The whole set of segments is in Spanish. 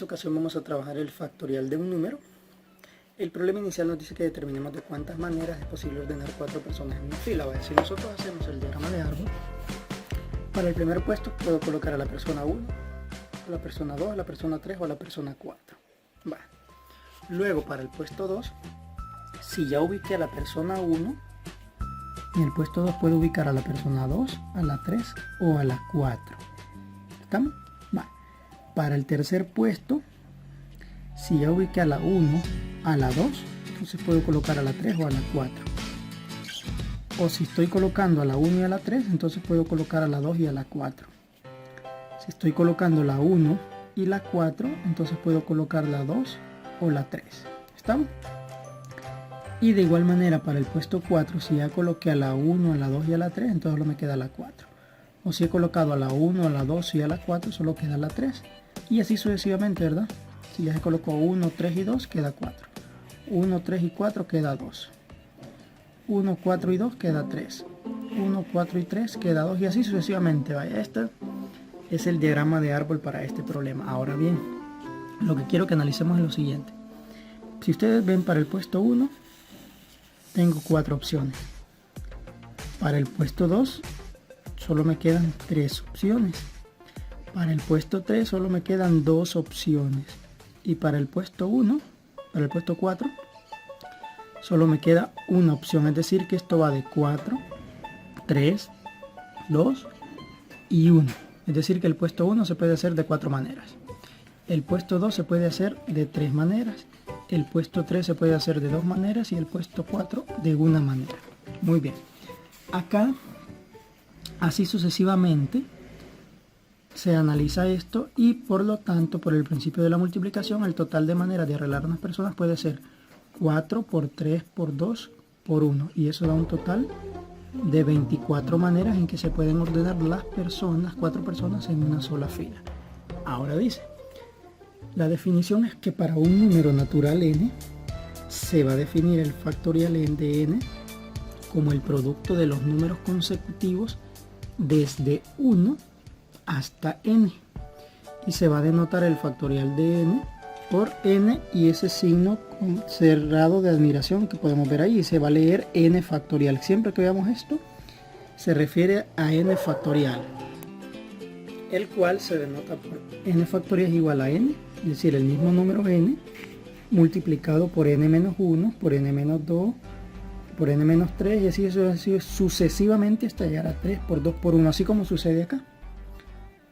esta ocasión vamos a trabajar el factorial de un número. El problema inicial nos dice que determinemos de cuántas maneras es posible ordenar 4 personas en una fila. Si nosotros hacemos el diagrama de árbol, para el primer puesto puedo colocar a la persona 1, a la persona 2, a la persona 3 o a la persona 4. Luego para el puesto 2, si ya ubiqué a la persona 1, en el puesto 2 puedo ubicar a la persona 2, a la 3 o a la 4. ¿Estamos? Para el tercer puesto, si ya ubiqué a la 1, a la 2, entonces puedo colocar a la 3 o a la 4. O si estoy colocando a la 1 y a la 3, entonces puedo colocar a la 2 y a la 4. Si estoy colocando la 1 y la 4, entonces puedo colocar la 2 o la 3. ¿Estamos? Y de igual manera para el puesto 4, si ya coloqué a la 1, a la 2 y a la 3, entonces solo me queda la 4. O si he colocado a la 1, a la 2 y a la 4, solo queda la 3. Y así sucesivamente, ¿verdad? Si ya se colocó 1, 3 y 2, queda 4. 1, 3 y 4 queda 2. 1, 4 y 2 queda 3. 1, 4 y 3 queda 2. Y así sucesivamente. Este es el diagrama de árbol para este problema. Ahora bien, lo que quiero que analicemos es lo siguiente. Si ustedes ven, para el puesto 1, tengo 4 opciones. Para el puesto 2, solo me quedan 3 opciones. Para el puesto 3 solo me quedan 2 opciones. Y para el puesto 1, para el puesto 4, solo me queda una opción. Es decir que esto va de 4, 3, 2 y 1. Es decir que el puesto 1 se puede hacer de 4 maneras. El puesto 2 se puede hacer de 3 maneras. El puesto 3 se puede hacer de 2 maneras y el puesto 4 de una manera. Muy bien. Acá, así sucesivamente, se analiza esto y por lo tanto, por el principio de la multiplicación, el total de maneras de arreglar unas personas puede ser 4 por 3 por 2 por 1. Y eso da un total de 24 maneras en que se pueden ordenar las personas, 4 personas en una sola fila. Ahora dice, la definición es que para un número natural n, se va a definir el factorial de n como el producto de los números consecutivos desde 1 hasta n. Y se va a denotar el factorial de n por n y ese signo cerrado de admiración que podemos ver ahí. Se va a leer n factorial. Siempre que veamos esto, se refiere a n factorial, el cual se denota por n factorial es igual a n, es decir, el mismo número n multiplicado por n menos 1, por n menos 2, por n menos 3 y así sucesivamente hasta llegar a 3 por 2 por 1, así como sucede acá.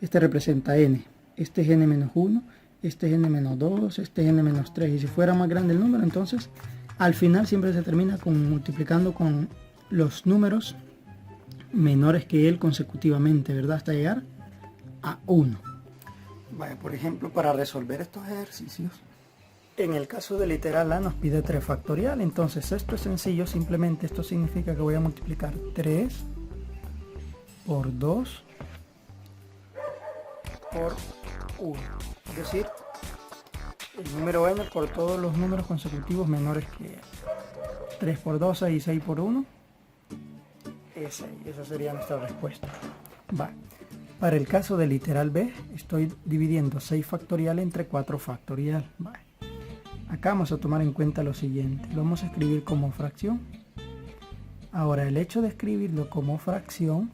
Este representa n, este es n menos 1, este es n menos 2, este es n menos 3. Y si fuera más grande el número, entonces al final siempre se termina multiplicando con los números menores que él consecutivamente, ¿verdad? Hasta llegar a 1. Por ejemplo, para resolver estos ejercicios, en el caso de literal a nos pide 3 factorial. Entonces esto es sencillo, simplemente esto significa que voy a multiplicar 3 por 2 por 1, es decir, el número n por todos los números consecutivos menores que 3 por 2, 6 y 6 por 1 es 6. Esa sería nuestra respuesta. Para el caso de literal b, estoy dividiendo 6 factorial entre 4 factorial. Acá vamos a tomar en cuenta lo siguiente, lo vamos a escribir como fracción. Ahora, el hecho de escribirlo como fracción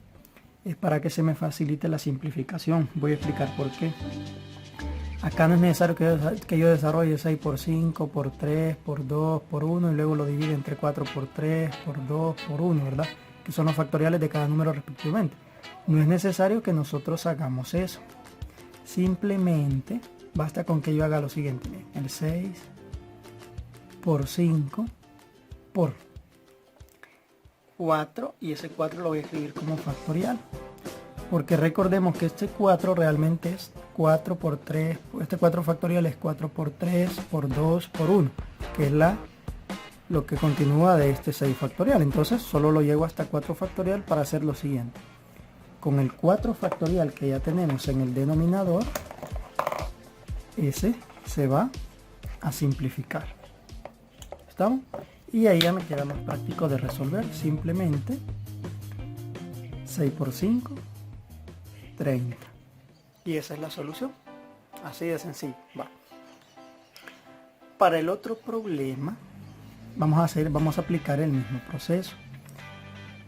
es para que se me facilite la simplificación. Voy a explicar por qué. Acá no es necesario que yo desarrolle 6 por 5, por 3, por 2, por 1 y luego lo divide entre 4 por 3, por 2, por 1, ¿verdad? Que son los factoriales de cada número respectivamente. No es necesario que nosotros hagamos eso. Simplemente basta con que yo haga lo siguiente. El 6 por 5 por 4 y ese 4 lo voy a escribir como factorial. Porque recordemos que este 4 realmente es 4 por 3. Este 4 factorial es 4 por 3 por 2 por 1. Que es lo que continúa de este 6 factorial. Entonces solo lo llevo hasta 4 factorial para hacer lo siguiente. Con el 4 factorial que ya tenemos en el denominador, ese se va a simplificar. ¿Estamos? Y ahí ya me queda más práctico de resolver. Simplemente 6 por 5, 30. Y esa es la solución. Así de sencillo. Va. Para el otro problema vamos a aplicar el mismo proceso.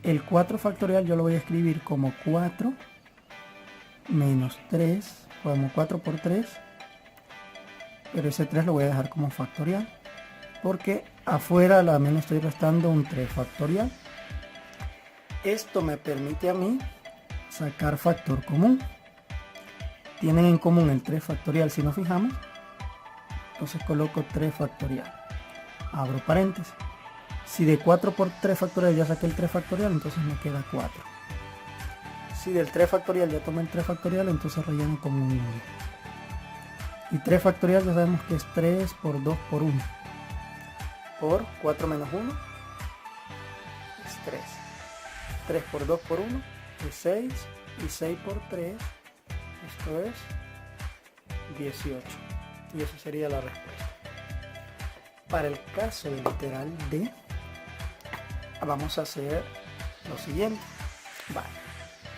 El 4 factorial yo lo voy a escribir como 4 menos 3, como 4 por 3, pero ese 3 lo voy a dejar como factorial, porque afuera también estoy restando un 3 factorial. Esto me permite a mí sacar factor común. Tienen en común el 3 factorial si nos fijamos, entonces coloco 3 factorial, abro paréntesis. Si de 4 por 3 factorial ya saqué el 3 factorial, entonces me queda 4. Si del 3 factorial ya tomé el 3 factorial, entonces relleno como un 1. Y 3 factorial ya sabemos que es 3 por 2 por 1. Por 4 menos 1 es 3. 3 por 2 por 1 es 6. Y 6 por 3, esto es 18. Y esa sería la respuesta. Para el caso del literal D, vamos a hacer lo siguiente. Vale.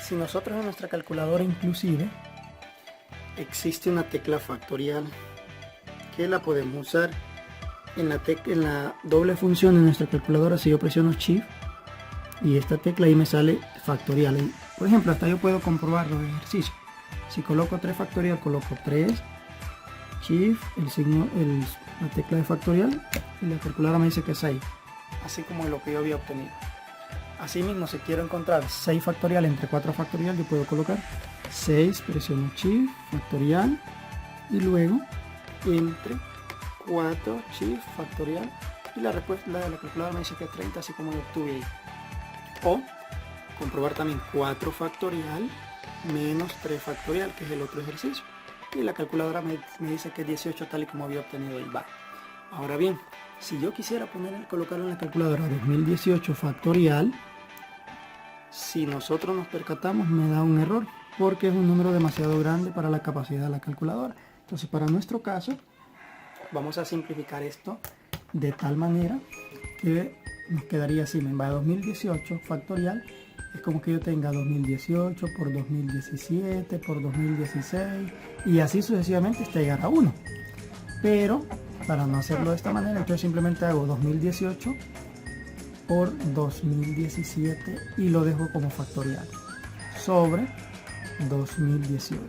Si nosotros en nuestra calculadora inclusive existe una tecla factorial que la podemos usar en la doble función de nuestra calculadora. Si yo presiono Shift y esta tecla, ahí me sale factorial. Por ejemplo, hasta yo puedo comprobarlo en ejercicio. Si coloco 3 factorial, coloco 3, Shift, la tecla de factorial, y la calculadora me dice que es 6, así como lo que yo había obtenido. Asimismo, si quiero encontrar 6 factorial entre 4 factorial, yo puedo colocar 6, presiono Shift, factorial, y luego entre 4, Shift, factorial, y la respuesta de la calculadora me dice que es 30, así como lo obtuve ahí. O comprobar también 4 factorial menos 3 factorial, que es el otro ejercicio, y la calculadora me dice que es 18, tal y como había obtenido ahí. Va. Ahora bien, si yo quisiera colocarlo en la calculadora 2018 factorial, si nosotros nos percatamos me da un error, porque es un número demasiado grande para la capacidad de la calculadora. Entonces, para nuestro caso vamos a simplificar esto de tal manera que nos quedaría así. Me va a 2018 factorial, es como que yo tenga 2018 por 2017 por 2016 y así sucesivamente hasta llegar a 1. Pero para no hacerlo de esta manera, entonces simplemente hago 2018 por 2017 y lo dejo como factorial sobre 2018.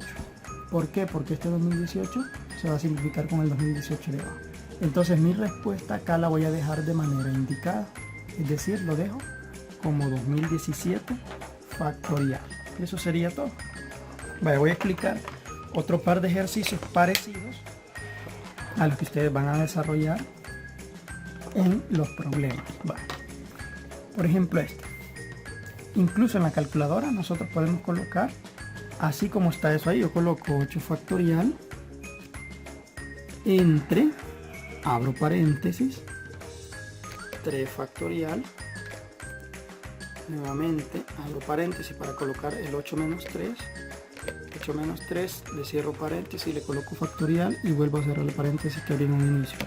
¿Por qué? Porque este 2018 se va a simplificar con el 2018 de abajo. Entonces mi respuesta acá la voy a dejar de manera indicada, es decir, lo dejo como 2017 factorial. Eso sería todo. Vale, voy a explicar otro par de ejercicios parecidos a los que ustedes van a desarrollar en los problemas. Vale. Por ejemplo, este. Incluso en la calculadora nosotros podemos colocar, así como está eso ahí, yo coloco 8 factorial entre, abro paréntesis, 3 factorial, nuevamente abro paréntesis para colocar el 8 menos 3, 8 menos 3, le cierro paréntesis, le coloco factorial y vuelvo a cerrar el paréntesis que abrí en un inicio.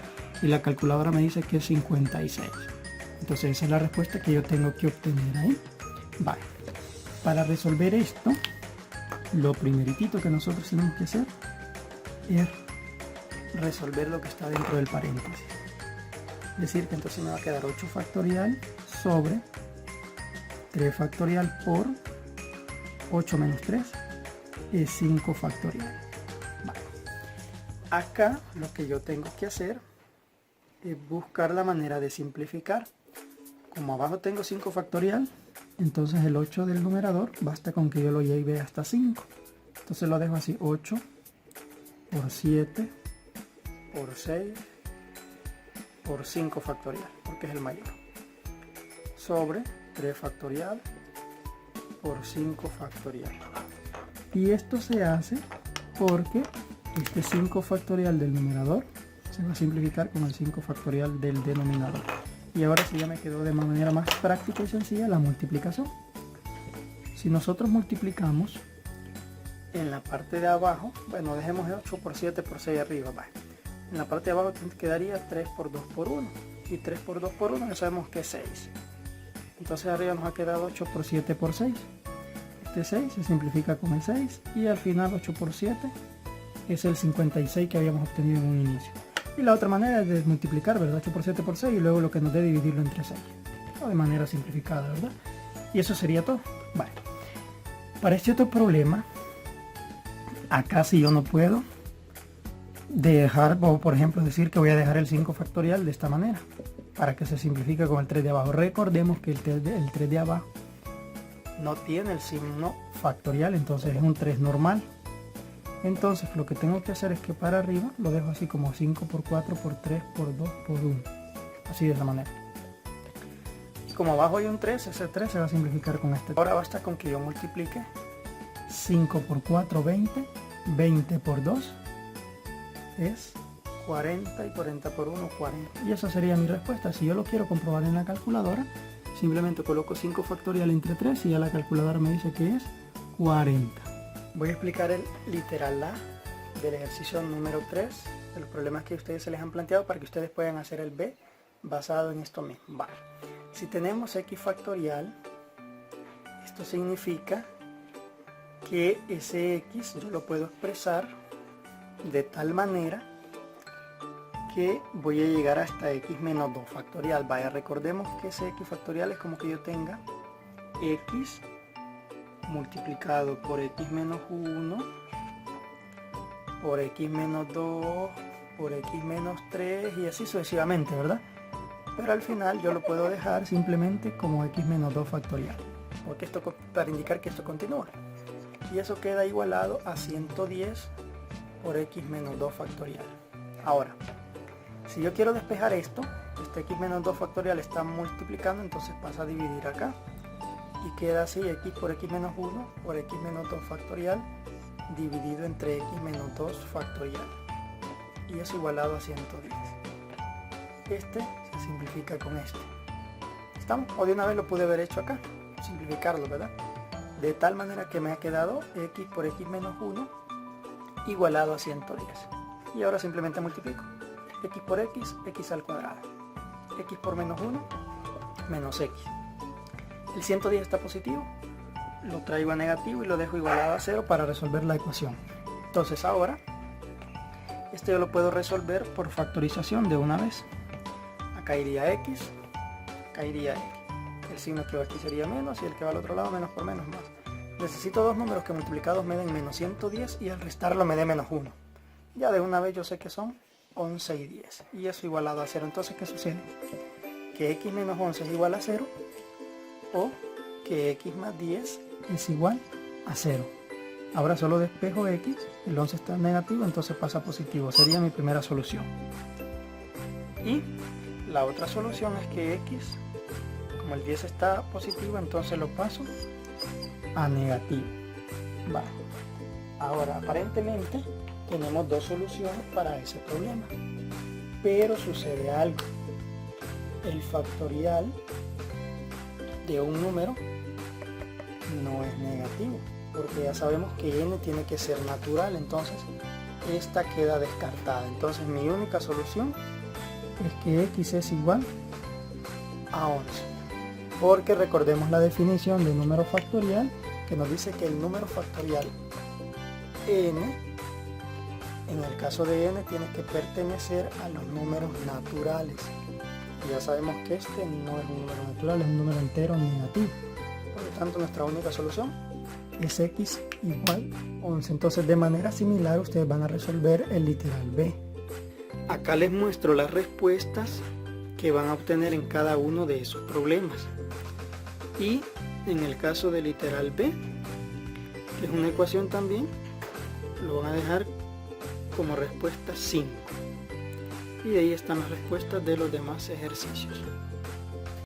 Y la calculadora me dice que es 56. Entonces esa es la respuesta que yo tengo que obtener ahí. Vale. Para resolver esto, lo primeritito que nosotros tenemos que hacer es resolver lo que está dentro del paréntesis. Es decir, que entonces me va a quedar 8 factorial sobre 3 factorial por 8 menos 3 es 5 factorial. Vale. Acá lo que yo tengo que hacer es buscar la manera de simplificar. Como abajo tengo 5 factorial, entonces el 8 del numerador basta con que yo lo lleve hasta 5. Entonces lo dejo así: 8 por 7 por 6 por 5 factorial, porque es el mayor, sobre 3 factorial por 5 factorial. Y esto se hace porque este 5 factorial del numerador se va a simplificar con el 5 factorial del denominador. Y ahora sí ya me quedó de manera más práctica y sencilla la multiplicación. Si nosotros multiplicamos en la parte de abajo, bueno, dejemos 8 por 7 por 6 arriba, vale. En la parte de abajo quedaría 3 por 2 por 1. Y 3 por 2 por 1 ya sabemos que es 6. Entonces arriba nos ha quedado 8 por 7 por 6. Este 6 se simplifica con el 6. Y al final 8 por 7 es el 56 que habíamos obtenido en un inicio. Y la otra manera es de multiplicar, ¿verdad? 8 por 7 por 6 y luego lo que nos dé dividirlo entre 6. O de manera simplificada, ¿verdad? Y eso sería todo. Vale. Para este otro problema, acá si yo no puedo dejar, o por ejemplo decir que voy a dejar el 5 factorial de esta manera, para que se simplifique con el 3 de abajo. Recordemos que el 3 de abajo no tiene el signo factorial, entonces es un 3 normal. Entonces lo que tengo que hacer es que para arriba lo dejo así como 5 por 4 por 3 por 2 por 1. Así de esa manera. Y como abajo hay un 3, ese 3 se va a simplificar con este. Ahora basta con que yo multiplique 5 por 4, 20. 20 por 2 es 40 y 40 por 1, 40. Y esa sería mi respuesta. Si yo lo quiero comprobar en la calculadora, simplemente coloco 5 factorial entre 3 y ya la calculadora me dice que es 40. Voy a explicar el literal A del ejercicio número 3, de los problemas que ustedes se les han planteado para que ustedes puedan hacer el B basado en esto mismo. Vale. Si tenemos x factorial, esto significa que ese x yo lo puedo expresar de tal manera que voy a llegar hasta x menos 2 factorial. Vaya, recordemos que ese x factorial es como que yo tenga x multiplicado por x menos 1 por x menos 2 por x menos 3 y así sucesivamente, ¿verdad? Pero al final yo lo puedo dejar simplemente como x menos 2 factorial, porque esto para indicar que esto continúa, y eso queda igualado a 110 por x menos 2 factorial. Ahora, si yo quiero despejar esto, este x menos 2 factorial está multiplicando, entonces pasa a dividir acá y queda así x por x menos 1 por x menos 2 factorial dividido entre x menos 2 factorial, y eso igualado a 110. Este se simplifica con este. ¿Estamos? O de una vez lo pude haber hecho acá, simplificarlo, ¿verdad? De tal manera que me ha quedado x por x menos 1 igualado a 110. Y ahora simplemente multiplico. X por x, x al cuadrado. X por menos 1, menos x. El 110 está positivo, lo traigo a negativo y lo dejo igualado a 0 para resolver la ecuación. Entonces ahora, esto yo lo puedo resolver por factorización de una vez. Acá iría x, acá iría x. El signo que va aquí sería menos y el que va al otro lado menos por menos más. Necesito dos números que multiplicados me den menos 110 y al restarlo me dé menos 1. Ya de una vez yo sé que son 11 y 10. Y eso igualado a 0. Entonces, ¿qué sucede? Que x menos 11 es igual a 0 o que x más 10 es igual a 0. Ahora solo despejo x, el 11 está negativo, entonces pasa a positivo. Sería mi primera solución. Y la otra solución es que x, como el 10 está positivo, entonces lo paso a negativo. Vale. Ahora, aparentemente, tenemos dos soluciones para ese problema. Pero sucede algo. El factorial de un número no es negativo, porque ya sabemos que n tiene que ser natural, entonces esta queda descartada. Entonces mi única solución es que x es igual a 11, porque recordemos la definición de número factorial que nos dice que el número factorial n, en el caso de n, tiene que pertenecer a los números naturales. Y ya sabemos que este no es un número natural, es un número entero negativo. Por lo tanto, nuestra única solución es x igual 11. Entonces, de manera similar, ustedes van a resolver el literal B. Acá les muestro las respuestas que van a obtener en cada uno de esos problemas. Y en el caso del literal B, que es una ecuación también, lo van a dejar como respuesta 5. Y de ahí están las respuestas de los demás ejercicios.